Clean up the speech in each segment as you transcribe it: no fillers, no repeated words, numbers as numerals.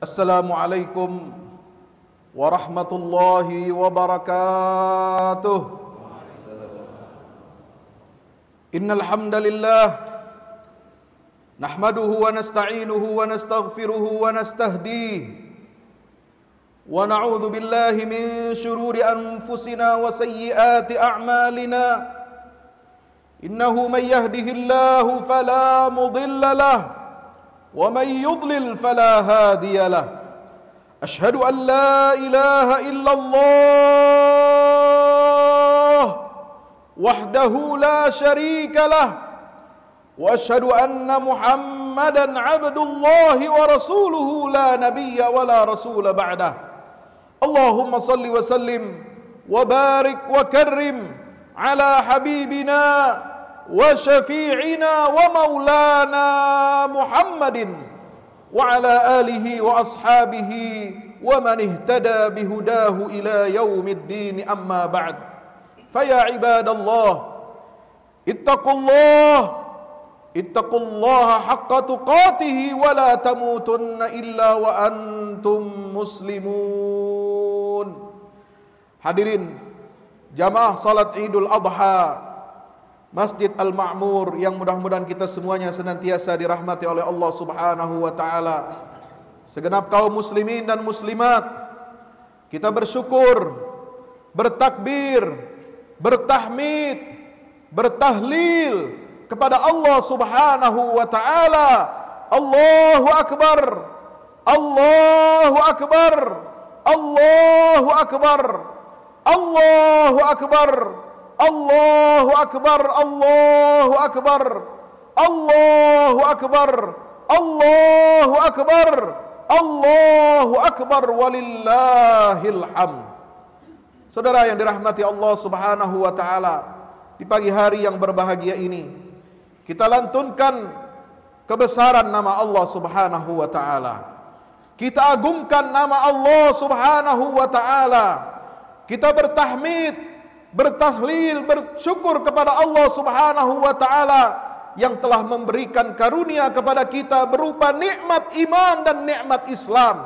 Assalamualaikum warahmatullahi wabarakatuh. Innal hamdalillah nahmaduhu wa nasta'inuhu wa nastaghfiruhu wa nastahdihi wa na'udzu billahi min shururi anfusina wa sayyiati a'malina. Innahu man yahdihillahu fala mudilla lahu wa man yudlil fala hadiya lahu. Ashhadu an la ilaha illallah wahdahu la syarika lah wa ashhadu anna Muhammadan abdullahi wa rasuluhu la nabiyya wa la rasula ba'dah. Allahumma salli wa sallim wa barik wa karrim ala habibina wa syafi'ina wa maulana Muhammadin wa ala alihi wa ashabihi wa man ihtada bihudahu ila yaumiddin, amma ba'd. Faya ibadallah, ittaqullaha haqqa tuqatih wa la tamutunna illa wa antum muslimun. Hadirin jamaah salat Idul Adha Masjid Al-Ma'mur yang mudah-mudahan kita semuanya senantiasa dirahmati oleh Allah Subhanahu wa taala. Segenap kaum muslimin dan muslimat, kita bersyukur, bertakbir, bertahmid, bertahlil kepada Allah Subhanahu wa taala. Allahu akbar, Allahu akbar, Allahu akbar, Allahu akbar, Allahu akbar, Allahu akbar, Allahu akbar, Allahu akbar, Allahu akbar, walillahil hamd. Saudara yang dirahmati Allah Subhanahu wa taala, di pagi hari yang berbahagia ini kita lantunkan kebesaran nama Allah Subhanahu wa taala. Kita agungkan nama Allah Subhanahu wa taala. Kita bertahmid, bertahlil, bersyukur kepada Allah Subhanahu wa taala yang telah memberikan karunia kepada kita berupa nikmat iman dan nikmat Islam.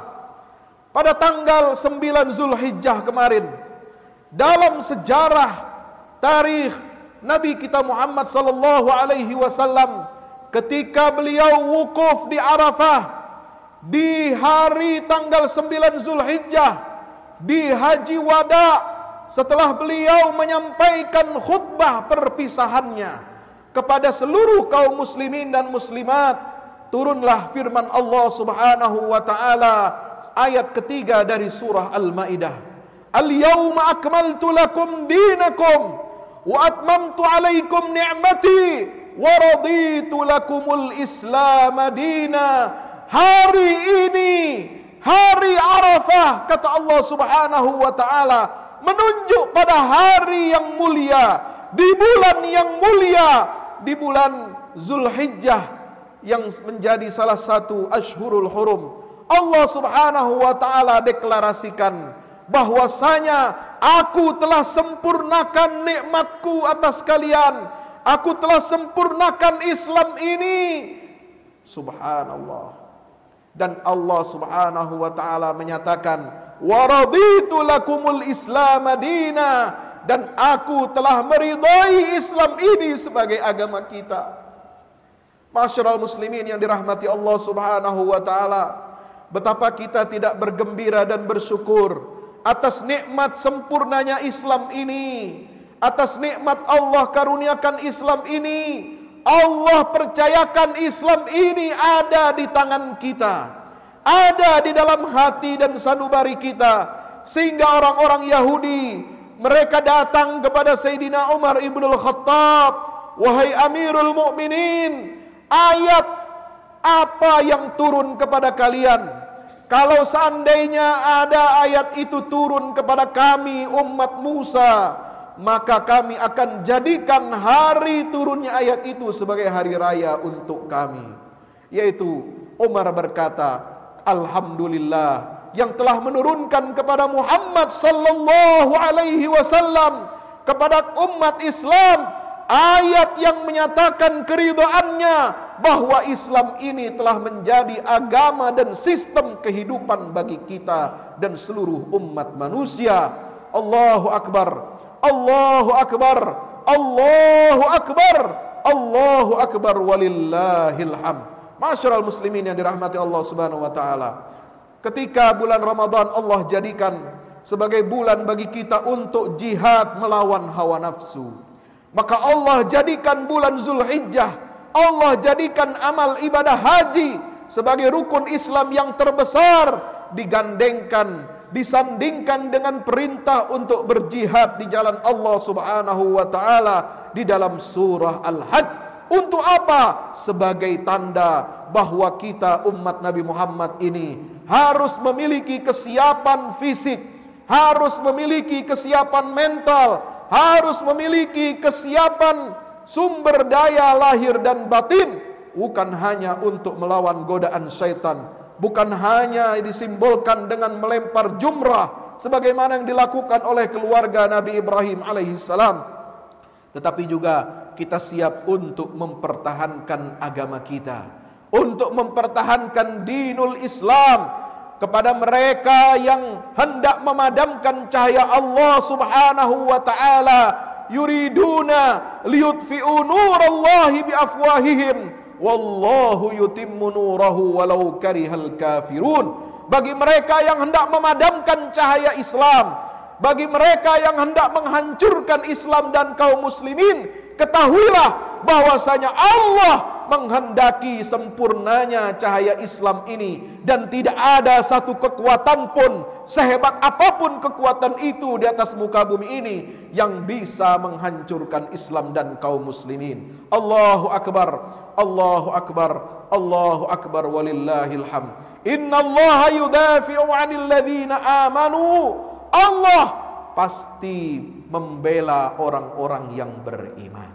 Pada tanggal 9 Zulhijjah kemarin, dalam sejarah tarikh Nabi kita Muhammad sallallahu alaihi wasallam, ketika beliau wukuf di Arafah di hari tanggal 9 Zulhijjah di Haji Wada, setelah beliau menyampaikan khutbah perpisahannya kepada seluruh kaum muslimin dan muslimat, turunlah firman Allah Subhanahu wa taala ayat ketiga dari surah Al-Maidah. Al-yawma akmaltu lakum dinakum wa atmamtu alaikum ni'mati wa raditu lakumul Islam dina. Hari ini, hari Arafah, kata Allah Subhanahu wa taala, menunjuk pada hari yang mulia, di bulan yang mulia, di bulan Zulhijjah yang menjadi salah satu Ashhurul Hurum. Allah Subhanahu wa taala deklarasikan bahwasanya aku telah sempurnakan nikmatku atas kalian. Aku telah sempurnakan Islam ini. Subhanallah. Dan Allah Subhanahu wa taala menyatakan, wa raditu lakumul Islam dina, dan aku telah meridai Islam ini sebagai agama kita. Masyarul muslimin yang dirahmati Allah Subhanahu wa taala, betapa kita tidak bergembira dan bersyukur atas nikmat sempurnanya Islam ini, atas nikmat Allah karuniakan Islam ini. Allah percayakan Islam ini ada di tangan kita, ada di dalam hati dan sanubari kita, sehingga orang-orang Yahudi mereka datang kepada Sayyidina Umar ibnul Khattab, wahai Amirul Mukminin, ayat apa yang turun kepada kalian? Kalau seandainya ada ayat itu turun kepada kami umat Musa, maka kami akan jadikan hari turunnya ayat itu sebagai hari raya untuk kami. Yaitu Umar berkata, alhamdulillah yang telah menurunkan kepada Muhammad sallallahu alaihi wasallam, kepada umat Islam, ayat yang menyatakan keridhaannya bahwa Islam ini telah menjadi agama dan sistem kehidupan bagi kita dan seluruh umat manusia. Allahu Akbar, Allahu Akbar, Allahu Akbar, Allahu Akbar, walillahil hamd. Masyarul muslimin yang dirahmati Allah Subhanahu wa taala. Ketika bulan Ramadan Allah jadikan sebagai bulan bagi kita untuk jihad melawan hawa nafsu, maka Allah jadikan bulan Zulhijjah, Allah jadikan amal ibadah haji sebagai rukun Islam yang terbesar, digandengkan, disandingkan dengan perintah untuk berjihad di jalan Allah Subhanahu wa taala di dalam surah Al-Hajj. Untuk apa? Sebagai tanda bahwa kita umat Nabi Muhammad ini harus memiliki kesiapan fisik, harus memiliki kesiapan mental, harus memiliki kesiapan sumber daya lahir dan batin, bukan hanya untuk melawan godaan syaitan, bukan hanya disimbolkan dengan melempar jumrah sebagaimana yang dilakukan oleh keluarga Nabi Ibrahim alaihissalam, tetapi juga kita siap untuk mempertahankan agama kita, untuk mempertahankan dinul Islam kepada mereka yang hendak memadamkan cahaya Allah Subhanahu wa taala. Yuriduna liyutfi'u nurallahi biafwahihim wallahu yutimmu nurahu walau karihal kafirun. Bagi mereka yang hendak memadamkan cahaya Islam, bagi mereka yang hendak menghancurkan Islam dan kaum muslimin, ketahuilah bahwasanya Allah menghendaki sempurnanya cahaya Islam ini, dan tidak ada satu kekuatan pun, sehebat apapun kekuatan itu di atas muka bumi ini, yang bisa menghancurkan Islam dan kaum muslimin. Allahu Akbar, Allahu Akbar, Allahu Akbar, walillahil hamd. Innallaha yudafi'u 'anil ladzina amanu. Allah pasti membela orang-orang yang beriman.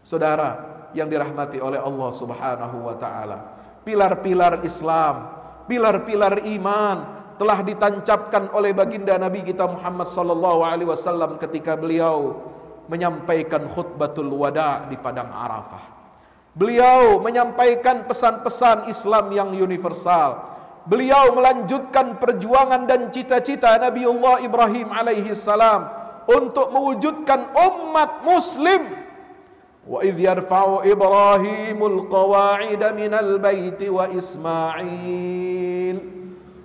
Saudara yang dirahmati oleh Allah Subhanahu wa taala, pilar-pilar Islam, pilar-pilar iman telah ditancapkan oleh baginda Nabi kita Muhammad sallallahu alaihi wasallam ketika beliau menyampaikan khutbatul wada di padang Arafah. Beliau menyampaikan pesan-pesan Islam yang universal. Beliau melanjutkan perjuangan dan cita-cita Nabiullah Ibrahim alaihi salam untuk mewujudkan umat muslim. Wa idh yarfa'u Ibrahimul qawa'ida minal baiti wa Ismail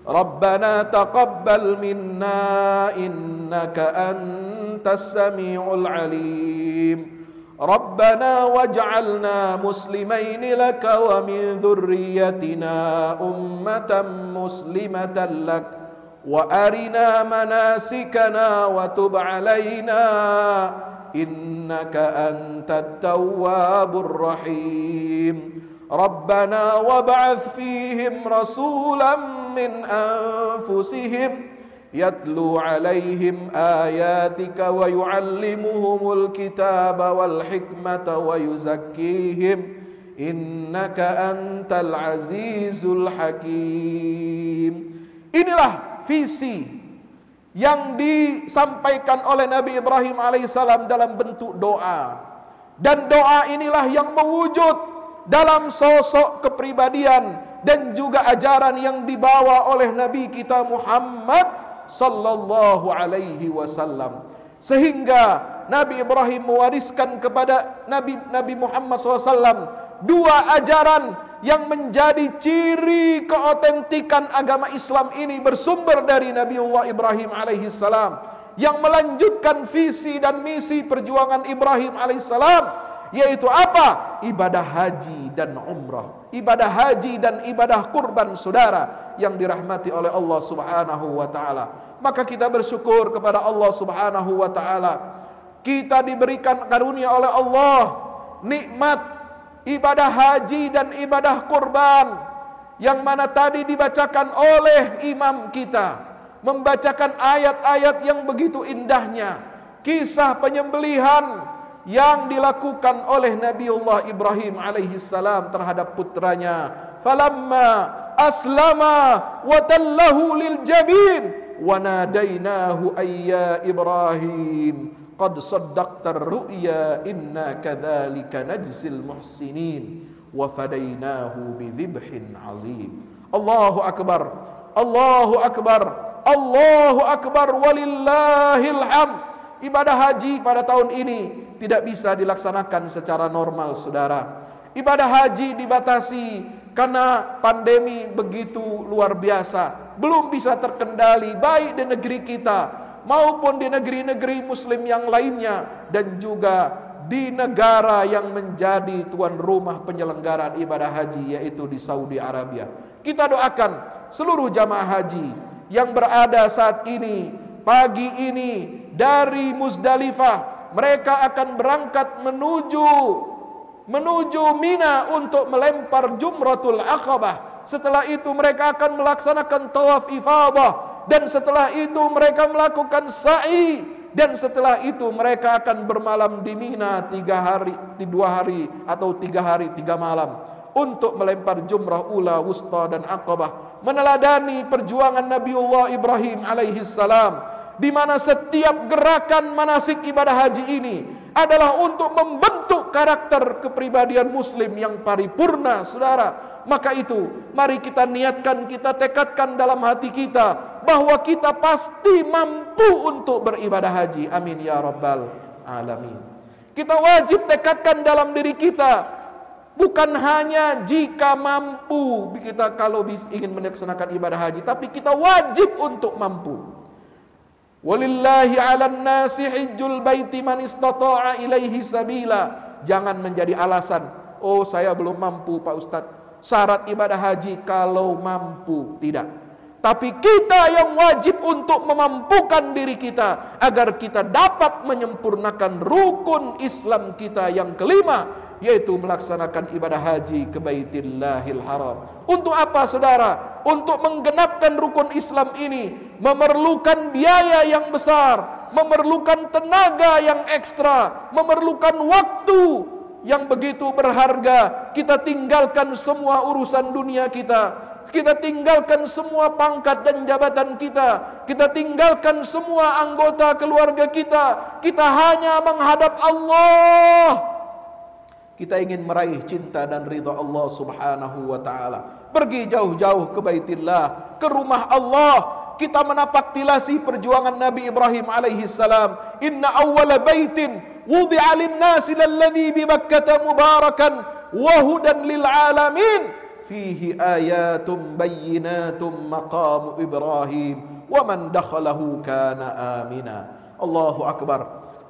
Rabbana taqabbal minna innaka antas sami'ul alim Rabbana waj'alna muslimaini laka wa min dhurriyyatina ummatan muslimatan lak wa arina manasikana wa tub 'alaina innaka antat tawwabur rahim Rabbana wab'ath fihim rasulan min anfusihim yatlu 'alaihim ayatika wa yu'allimuhumul kitaba wal hikmata wa yuzakkihim innaka antal azizul hakim. Inilah visi yang disampaikan oleh Nabi Ibrahim alaihissalam dalam bentuk doa. Dan doa inilah yang mewujud dalam sosok kepribadian dan juga ajaran yang dibawa oleh Nabi kita Muhammad sallallahu alaihi wasallam. Sehingga Nabi Ibrahim mewariskan kepada Nabi Muhammad SAW dua ajaran yang menjadi ciri keotentikan agama Islam ini bersumber dari Nabiullah Ibrahim alaihi salam, yang melanjutkan visi dan misi perjuangan Ibrahim alaihi salam, yaitu apa? Ibadah haji dan umrah, ibadah haji dan ibadah kurban. Saudara yang dirahmati oleh Allah Subhanahu wa taala, maka kita bersyukur kepada Allah Subhanahu wa taala, kita diberikan karunia oleh Allah nikmat ibadah haji dan ibadah kurban, yang mana tadi dibacakan oleh imam kita, membacakan ayat-ayat yang begitu indahnya, kisah penyembelihan yang dilakukan oleh Nabiullah Ibrahim alaihi salam terhadap putranya. Falamma aslama wa tallahu lil jabin wa nadainahu ayya Ibrahim qad saddaqta ar-ru'ya inna kadzalika najzil muhsinin wa fadainahu bidzibhin azim. Allahu akbar, Allahu akbar, Allahu akbar, walillahil hamd. Ibadah haji pada tahun ini tidak bisa dilaksanakan secara normal, saudara. Ibadah haji dibatasi karena pandemi begitu luar biasa, belum bisa terkendali baik di negeri kita maupun di negeri-negeri muslim yang lainnya, dan juga di negara yang menjadi tuan rumah penyelenggaraan ibadah haji, yaitu di Saudi Arabia. Kita doakan seluruh jamaah haji yang berada saat ini, pagi ini dari Muzdalifah, mereka akan berangkat menuju Mina untuk melempar Jumratul Aqabah. Setelah itu mereka akan melaksanakan tawaf ifadah, dan setelah itu mereka melakukan sa'i, dan setelah itu mereka akan bermalam di Mina 2 hari atau 3 hari 3 malam untuk melempar jumrah ula, wusta dan aqabah, meneladani perjuangan Nabiullah Ibrahim alaihi salam, di mana setiap gerakan manasik ibadah haji ini adalah untuk membentuk karakter kepribadian muslim yang paripurna, saudara. Maka itu, mari kita niatkan, kita tekadkan dalam hati kita bahwa kita pasti mampu untuk beribadah haji. Amin ya rabbal alamin. Kita wajib tekadkan dalam diri kita, bukan hanya jika mampu kita kalau ingin melaksanakan ibadah haji, tapi kita wajib untuk mampu. Walillahi 'alan nasi hajjul baiti man istata'a ilaihi sabila. Jangan menjadi alasan, oh saya belum mampu Pak Ustadz. Syarat ibadah haji kalau mampu, tidak. Tapi kita yang wajib untuk memampukan diri kita agar kita dapat menyempurnakan rukun Islam kita yang kelima, yaitu melaksanakan ibadah haji ke Baitillahil Haram. Untuk apa, saudara? Untuk menggenapkan rukun Islam ini memerlukan biaya yang besar, memerlukan tenaga yang ekstra, memerlukan waktu yang begitu berharga. Kita tinggalkan semua urusan dunia kita tinggalkan semua pangkat dan jabatan kita tinggalkan semua anggota keluarga kita hanya menghadap Allah. Kita ingin meraih cinta dan ridha Allah subhanahu wa ta'ala. Pergi jauh-jauh ke Baitillah, ke rumah Allah. Kita menapaktilasi perjuangan Nabi Ibrahim alaihi salam. Inna awwala baitin wudi'a lin-nasi lalladhi bi Makkah mubarakan wa hudan lil alamin. Fihi ayatum bayyinatum maqamu Ibrahim wa man dakhalahu kana amina. Allahu akbar.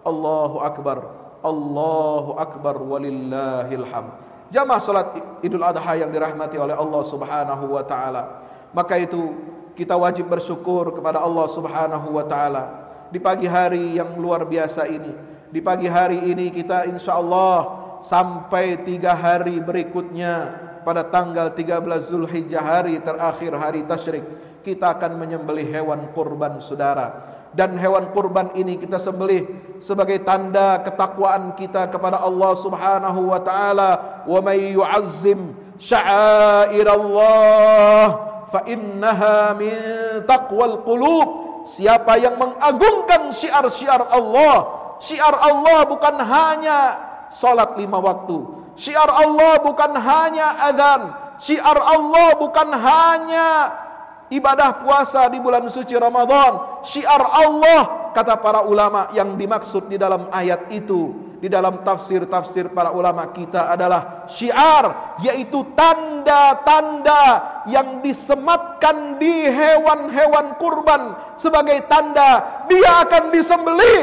Allahu akbar. Allahu akbar, walillahil hamd. Jamaah salat Idul Adha yang dirahmati oleh Allah subhanahu wa ta'ala, maka itu kita wajib bersyukur kepada Allah subhanahu wa ta'ala di pagi hari yang luar biasa ini. Di pagi hari ini kita insyaallah sampai 3 hari berikutnya, pada tanggal 13 Zulhijjah, hari terakhir, hari tasyrik, kita akan menyembelih hewan kurban, saudara. Dan hewan kurban ini kita sembelih sebagai tanda ketakwaan kita kepada Allah subhanahu wa ta'ala. Wa may yu'azzim sya'airallah fa innaha min taqwal qulub. Siapa yang mengagungkan syiar-syiar Allah. Syiar Allah bukan hanya salat 5 waktu. Syiar Allah bukan hanya azan. Syiar Allah bukan hanya ibadah puasa di bulan suci Ramadan. Syiar Allah, kata para ulama, yang dimaksud di dalam ayat itu, di dalam tafsir-tafsir para ulama kita adalah syiar, yaitu tanda-tanda yang disematkan di hewan-hewan kurban sebagai tanda dia akan disembelih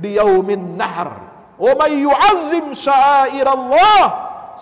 di yaumin nahar. Wa may yu'azzim sya'airallah.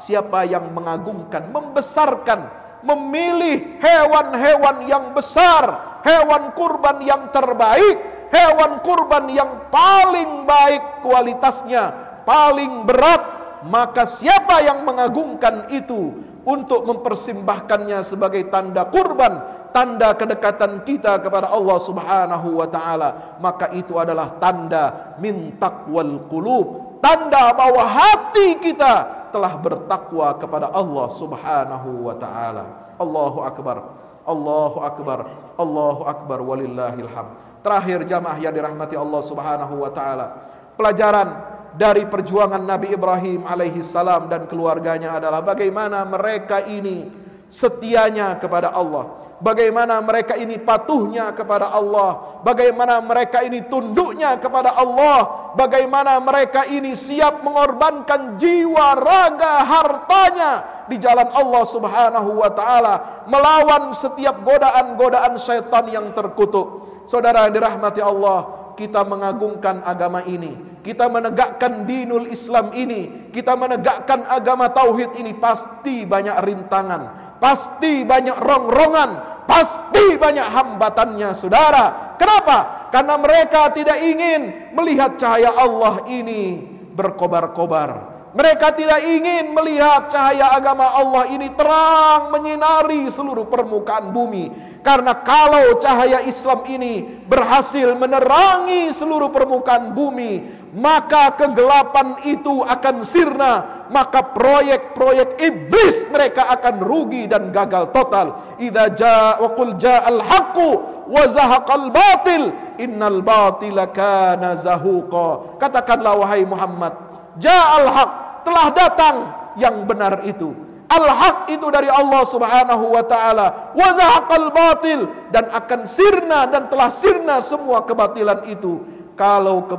Siapa yang mengagungkan, membesarkan, memilih hewan-hewan yang besar, hewan kurban yang terbaik, hewan kurban yang paling baik kualitasnya, paling berat, maka siapa yang mengagungkan itu untuk mempersembahkannya sebagai tanda kurban, tanda kedekatan kita kepada Allah subhanahu wa ta'ala, maka itu adalah tanda min taqwal qulub, tanda bahwa hati kita telah bertakwa kepada Allah subhanahu wa ta'ala. Allahu akbar, Allahu akbar, Allahu akbar, walillahil hamd. Terakhir jamaah yang dirahmati Allah subhanahu wa ta'ala, pelajaran dari perjuangan Nabi Ibrahim alaihi salam dan keluarganya adalah bagaimana mereka ini setianya kepada Allah, bagaimana mereka ini patuhnya kepada Allah, bagaimana mereka ini tunduknya kepada Allah, bagaimana mereka ini siap mengorbankan jiwa, raga, hartanya di jalan Allah Subhanahu wa taala, melawan setiap godaan-godaan syaitan yang terkutuk. Saudara yang dirahmati Allah, kita mengagungkan agama ini, kita menegakkan dinul Islam ini, kita menegakkan agama tauhid ini, pasti banyak rintangan, pasti banyak rongrongan, pasti banyak hambatannya, saudara. Kenapa? Karena mereka tidak ingin melihat cahaya Allah ini berkobar-kobar. Mereka tidak ingin melihat cahaya agama Allah ini terang menyinari seluruh permukaan bumi. Karena kalau cahaya Islam ini berhasil menerangi seluruh permukaan bumi, maka kegelapan itu akan sirna, maka proyek-proyek iblis mereka akan rugi dan gagal total. Idza jaa wa qul jaa'al haqqu wa zahaqal batil innal batila kana zahuqa. Katakanlah wahai Muhammad, ja'al haq, telah datang yang benar itu. Al-haq itu dari Allah Subhanahu wa taala, wa zahaqal batil, dan akan sirna dan telah sirna semua kebatilan itu. Kalau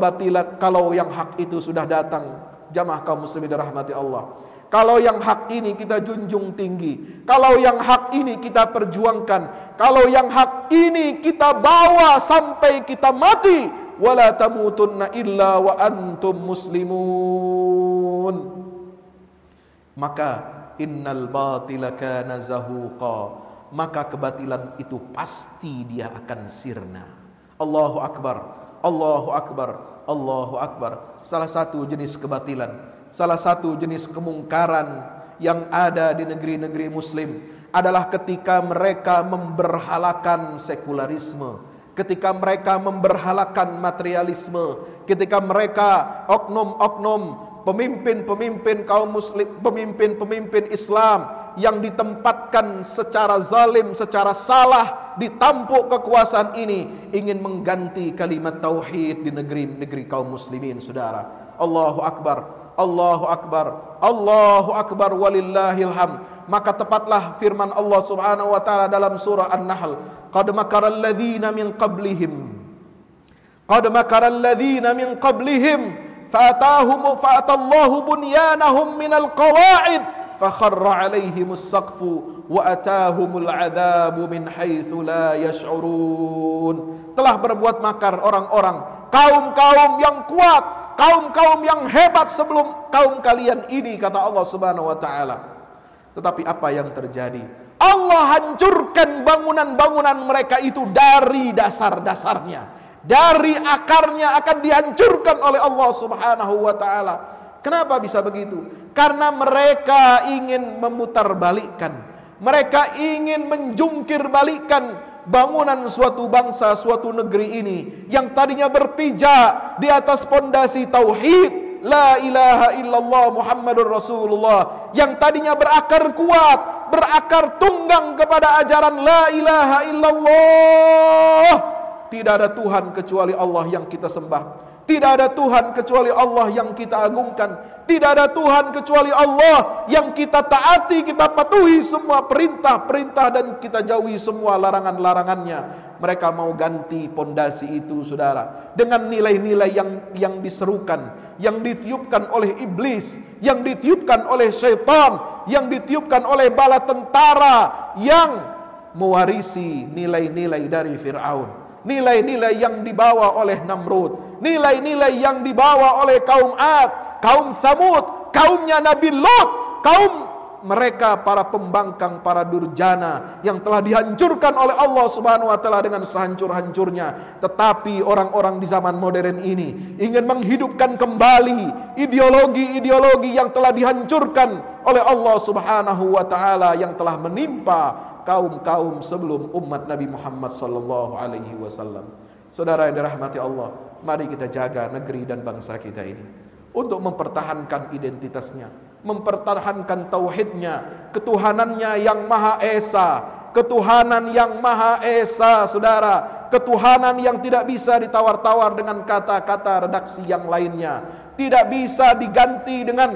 yang hak itu sudah datang, jamaah kaum muslimin dirahmati Allah, kalau yang hak ini kita junjung tinggi, kalau yang hak ini kita perjuangkan, kalau yang hak ini kita bawa sampai kita mati, wala tamutunna illa wa antum muslimun, maka innal batila kana zahuqa, maka kebatilan itu pasti dia akan sirna. Allahu akbar, Allahu akbar, Allahu akbar. Salah satu jenis kebatilan, salah satu jenis kemungkaran yang ada di negeri-negeri muslim adalah ketika mereka memberhalakan sekularisme, ketika mereka memberhalakan materialisme, ketika mereka oknum-oknum pemimpin-pemimpin kaum muslim, pemimpin-pemimpin Islam yang ditempatkan secara zalim, secara salah di tampuk kekuasaan ini, ingin mengganti kalimat tauhid di negeri-negeri kaum muslimin, saudara. Allahu akbar, Allahu akbar, Allahu akbar walillahil hamd. Maka tepatlah firman Allah Subhanahu wa taala dalam surah An-Nahl, qad makaral ladzina min qablihim, qad makaral ladzina min qablihim fa'atallahu bunyanahum minal qawa'id fakharra 'alaihimus saqfu wa atahumul 'adzabu min haitsu la yash'urun. Telah berbuat makar orang-orang, kaum-kaum yang kuat, kaum-kaum yang hebat sebelum kaum kalian ini, kata Allah Subhanahu wa taala. Tetapi apa yang terjadi? Allah hancurkan bangunan-bangunan mereka itu dari dasar-dasarnya. Dari akarnya akan dihancurkan oleh Allah Subhanahu wa taala. Kenapa bisa begitu? Karena mereka ingin memutarbalikkan, mereka ingin menjungkir balikkan bangunan suatu bangsa, suatu negeri ini yang tadinya berpijak di atas pondasi tauhid, la ilaha illallah Muhammadur Rasulullah, yang tadinya berakar kuat, berakar tunggang kepada ajaran la ilaha illallah. Tidak ada Tuhan kecuali Allah yang kita sembah, tidak ada Tuhan kecuali Allah yang kita agungkan, tidak ada Tuhan kecuali Allah yang kita taati, kita patuhi semua perintah-perintah dan kita jauhi semua larangan-larangannya. Mereka mau ganti pondasi itu, saudara, dengan nilai-nilai yang diserukan, yang ditiupkan oleh iblis, yang ditiupkan oleh syaitan, yang ditiupkan oleh bala tentara yang mewarisi nilai-nilai dari Fir'aun. Nilai-nilai yang dibawa oleh Namrud, nilai-nilai yang dibawa oleh kaum Ad, kaum Samud, kaumnya Nabi Lot, kaum mereka para pembangkang, para durjana yang telah dihancurkan oleh Allah Subhanahu wa taala dengan sehancur-hancurnya. Tetapi orang-orang di zaman modern ini ingin menghidupkan kembali ideologi-ideologi yang telah dihancurkan oleh Allah Subhanahu wa taala, yang telah menimpa kaum-kaum sebelum umat Nabi Muhammad sallallahu alaihi wasallam. Saudara yang dirahmati Allah, mari kita jaga negeri dan bangsa kita ini untuk mempertahankan identitasnya, mempertahankan tauhidnya, ketuhanannya yang Maha Esa, ketuhanan yang Maha Esa, saudara, ketuhanan yang tidak bisa ditawar-tawar dengan kata-kata redaksi yang lainnya. tidak bisa diganti dengan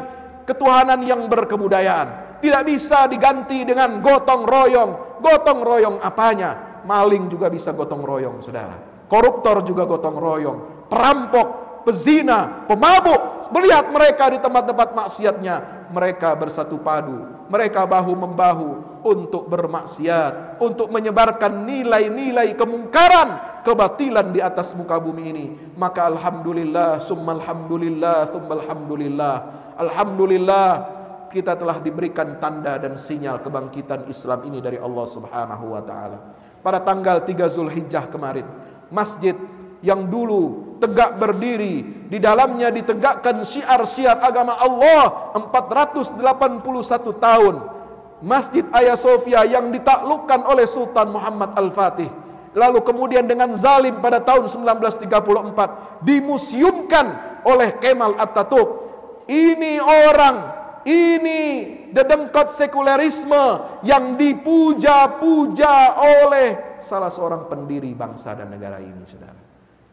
ketuhanan yang berkebudayaan. Tidak bisa diganti dengan gotong royong. Gotong royong apanya? Maling juga bisa gotong royong, saudara. Koruptor juga gotong royong. Perampok, pezina, pemabuk, melihat mereka di tempat-tempat maksiatnya, mereka bersatu padu. Mereka bahu-membahu untuk bermaksiat, untuk menyebarkan nilai-nilai kemungkaran, kebatilan di atas muka bumi ini. Maka alhamdulillah, summa alhamdulillah, summa alhamdulillah. Alhamdulillah, kita telah diberikan tanda dan sinyal kebangkitan Islam ini dari Allah Subhanahu wa taala. Pada tanggal 3 Zulhijjah kemarin, masjid yang dulu tegak berdiri, di dalamnya ditegakkan syiar-syiar agama Allah 481 tahun. Masjid Hagia Sophia yang ditaklukkan oleh Sultan Muhammad Al-Fatih, lalu kemudian dengan zalim pada tahun 1934 dimuseumkan oleh Kemal Atatürk. Ini orang, ini dedengkot sekulerisme yang dipuja-puja oleh salah seorang pendiri bangsa dan negara ini, saudara.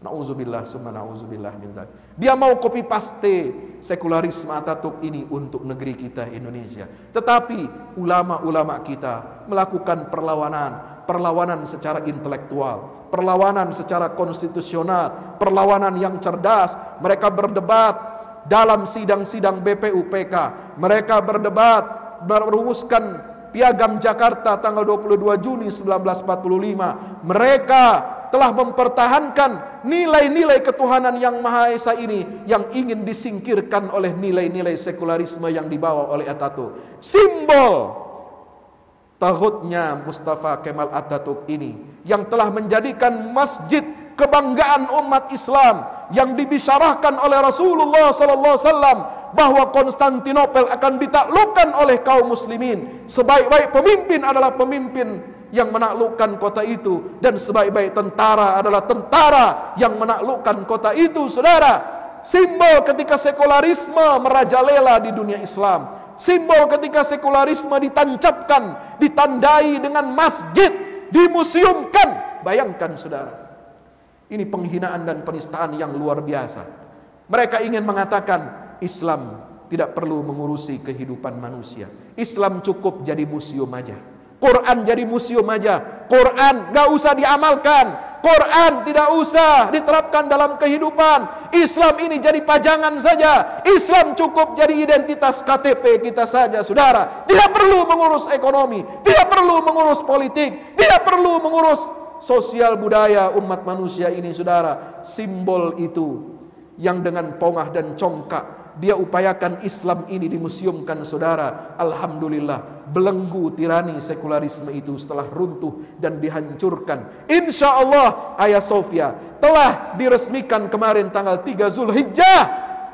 Nauzubillah summa nauzubillah min dzalik. Dia mau copy paste sekularisme Atatürk ini untuk negeri kita Indonesia. Tetapi ulama-ulama kita melakukan perlawanan secara intelektual, perlawanan secara konstitusional, perlawanan yang cerdas. Mereka berdebat dalam sidang-sidang BPUPK. Mereka berdebat merumuskan Piagam Jakarta tanggal 22 Juni 1945. Mereka telah mempertahankan nilai-nilai ketuhanan yang Maha Esa ini yang ingin disingkirkan oleh nilai-nilai sekularisme yang dibawa oleh Atatürk. Simbol taghutnya Mustafa Kemal Atatürk ini yang telah menjadikan masjid kebanggaan umat Islam yang dibisyarahkan oleh Rasulullah sallallahu alaihi wasallam bahwa Konstantinopel akan ditaklukkan oleh kaum muslimin. Sebaik-baik pemimpin adalah pemimpin yang menaklukkan kota itu, dan sebaik-baik tentara adalah tentara yang menaklukkan kota itu, saudara. Simbol ketika sekularisme merajalela di dunia Islam, simbol ketika sekularisme ditancapkan, ditandai dengan masjid, dimuseumkan. Bayangkan, saudara, ini penghinaan dan penistaan yang luar biasa. Mereka ingin mengatakan Islam tidak perlu mengurusi kehidupan manusia. Islam cukup jadi museum aja. Quran jadi museum aja. Quran gak usah diamalkan. Quran tidak usah diterapkan dalam kehidupan. Islam ini jadi pajangan saja. Islam cukup jadi identitas KTP kita saja, saudara. Tidak perlu mengurus ekonomi, tidak perlu mengurus politik, tidak perlu mengurus sosial budaya umat manusia ini, saudara. Simbol itu yang dengan pongah dan congkak dia upayakan Islam ini dimuseumkan, saudara. Alhamdulillah, belenggu tirani sekularisme itu setelah runtuh dan dihancurkan. Insya Allah Hagia Sophia telah diresmikan kemarin tanggal 3 Zulhijjah.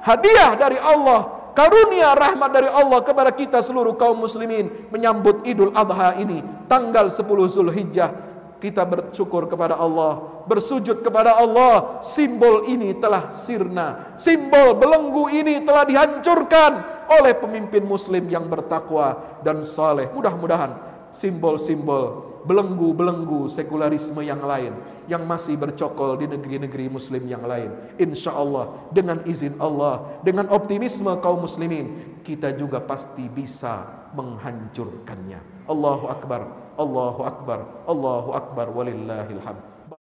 Hadiah dari Allah, karunia rahmat dari Allah kepada kita seluruh kaum muslimin menyambut Idul Adha ini tanggal 10 Zulhijjah. Kita bersyukur kepada Allah, bersujud kepada Allah. Simbol ini telah sirna, simbol belenggu ini telah dihancurkan oleh pemimpin muslim yang bertakwa dan saleh. Mudah-mudahan simbol-simbol belenggu-belenggu sekularisme yang lain yang masih bercokol di negeri-negeri muslim yang lain, insya Allah dengan izin Allah, dengan optimisme kaum muslimin, kita juga pasti bisa menghancurkannya. Allahu Akbar, Allahu Akbar, Allahu Akbar, walillahil hamd.